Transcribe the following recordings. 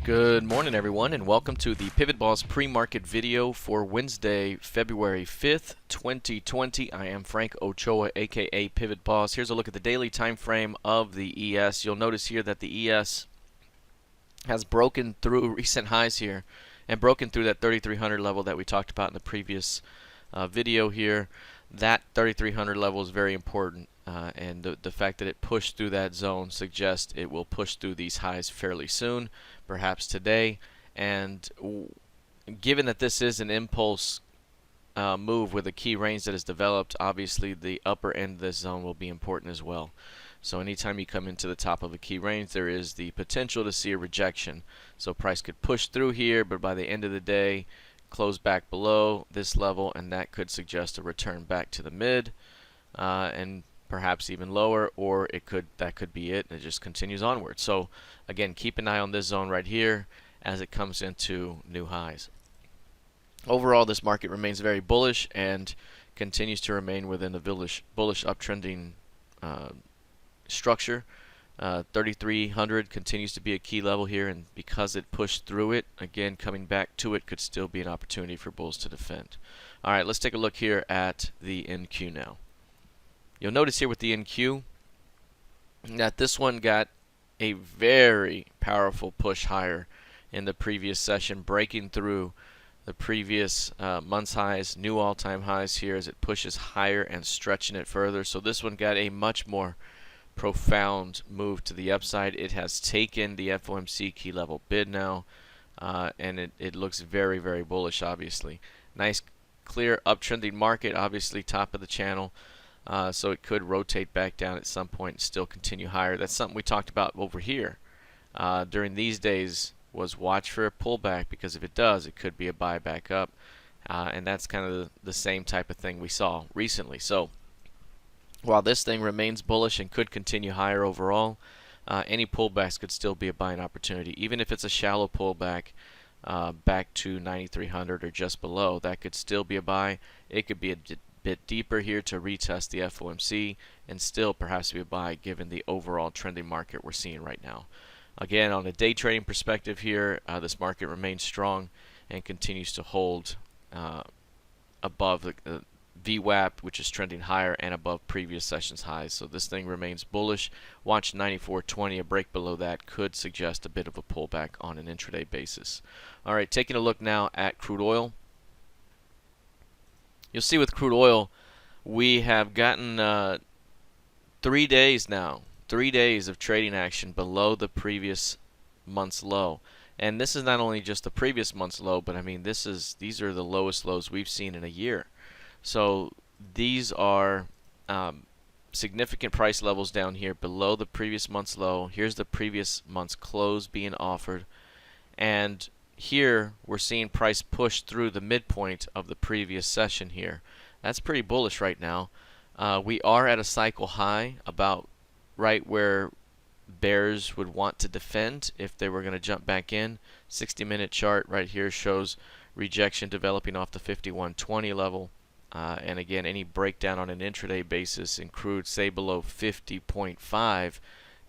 Good morning, everyone, and welcome to the PivotBoss pre-market video for Wednesday, February 5th, 2020. I am Frank Ochoa, aka PivotBoss. Here's a look at the daily time frame of the ES. You'll notice here that the ES has broken through recent highs here and broken through that 3,300 level that we talked about in the previous video here. That 3,300 level is very important. And the fact that it pushed through that zone suggests it will push through these highs fairly soon, perhaps today. And given that this is an impulse move with a key range that is developed, obviously the upper end of this zone will be important as well. So anytime you come into the top of a key range, there is the potential to see a rejection. So price could push through here, but by the end of the day, close back below this level, and that could suggest a return back to the mid and perhaps even lower, or that could be it, and it just continues onward. So again, keep an eye on this zone right here as it comes into new highs. Overall, this market remains very bullish and continues to remain within the bullish uptrending structure. 3,300 continues to be a key level here, and because it pushed through it, again, coming back to it could still be an opportunity for bulls to defend. All right, let's take a look here at the NQ now. You'll notice here with the NQ that this one got a very powerful push higher in the previous session, breaking through the previous month's highs, new all-time highs here as it pushes higher and stretching it further. So this one got a much more profound move to the upside. It has taken the FOMC key level bid now, and it looks very, very bullish, obviously. Nice, clear, uptrending market, obviously top of the channel. So it could rotate back down at some point and still continue higher. That's something we talked about over here during these days, was watch for a pullback, because if it does, it could be a buy back up. And that's kind of the same type of thing we saw recently. So while this thing remains bullish and could continue higher overall, any pullbacks could still be a buying opportunity. Even if it's a shallow pullback back to 9,300 or just below, that could still be a buy. It could be a bit deeper here to retest the FOMC and still perhaps be a buy given the overall trending market we're seeing right now. Again, on a day trading perspective here, this market remains strong and continues to hold above the VWAP, which is trending higher, and above previous sessions highs. So this thing remains bullish. Watch 94.20. A break below that could suggest a bit of a pullback on an intraday basis. All right, taking a look now at crude oil. You'll see with crude oil, we have gotten 3 days now, 3 days of trading action below the previous month's low. And this is not only just the previous month's low, but I mean these are the lowest lows we've seen in a year. So these are significant price levels down here below the previous month's low. Here's the previous month's close being offered, and here we're seeing price push through the midpoint of the previous session here. That's pretty bullish right now. We are at a cycle high, about right where bears would want to defend if they were going to jump back in. 60-minute chart right here shows rejection developing off the 51.20 level. And again, any breakdown on an intraday basis in crude, say below 50.5,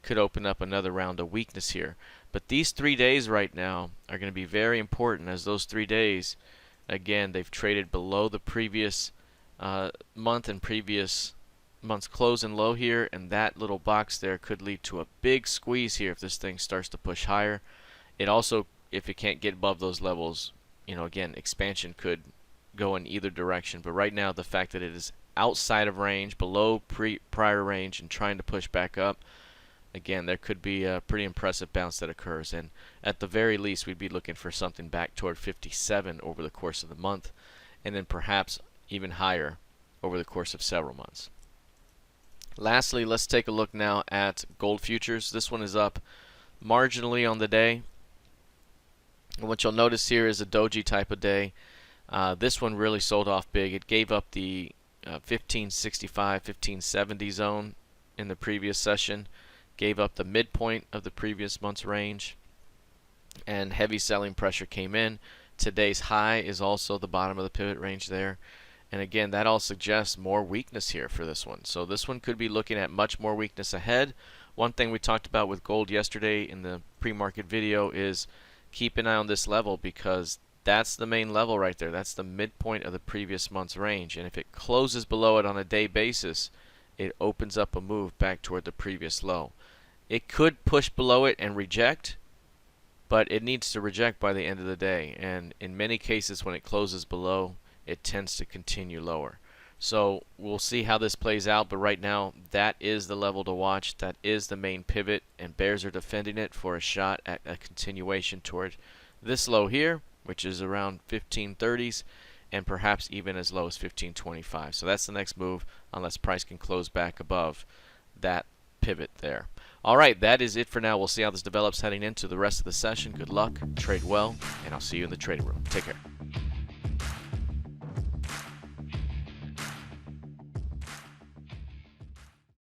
could open up another round of weakness here. But these 3 days right now are going to be very important, as those 3 days, again, they've traded below the previous month and previous month's close and low here, and that little box there could lead to a big squeeze here if this thing starts to push higher. It also, if it can't get above those levels, you know, again, expansion could go in either direction. But right now, the fact that it is outside of range, below prior range, and trying to push back up, again, there could be a pretty impressive bounce that occurs, and at the very least we'd be looking for something back toward 57 over the course of the month, and then perhaps even higher over the course of several months. Lastly, let's take a look now at gold futures. This one is up marginally on the day, and what you'll notice here is a doji type of day. This one really sold off big. It gave up the 1565, 1570 zone in the previous session, gave up the midpoint of the previous month's range, and heavy selling pressure came in. Today's high is also the bottom of the pivot range there, and again, that all suggests more weakness here for this one. So this one could be looking at much more weakness ahead. One thing we talked about with gold yesterday in the pre-market video is keep an eye on this level, because that's the main level right there. That's the midpoint of the previous month's range, and if it closes below it on a day basis, it opens up a move back toward the previous low. It could push below it and reject, but it needs to reject by the end of the day, and in many cases when it closes below, it tends to continue lower. So we'll see how this plays out, but right now that is the level to watch. That is the main pivot, and bears are defending it for a shot at a continuation toward this low here, which is around 1530s, and perhaps even as low as 1525. So that's the next move, unless price can close back above that pivot there. Alright, that is it for now. We'll see how this develops heading into the rest of the session. Good luck, trade well, and I'll see you in the trading room. Take care.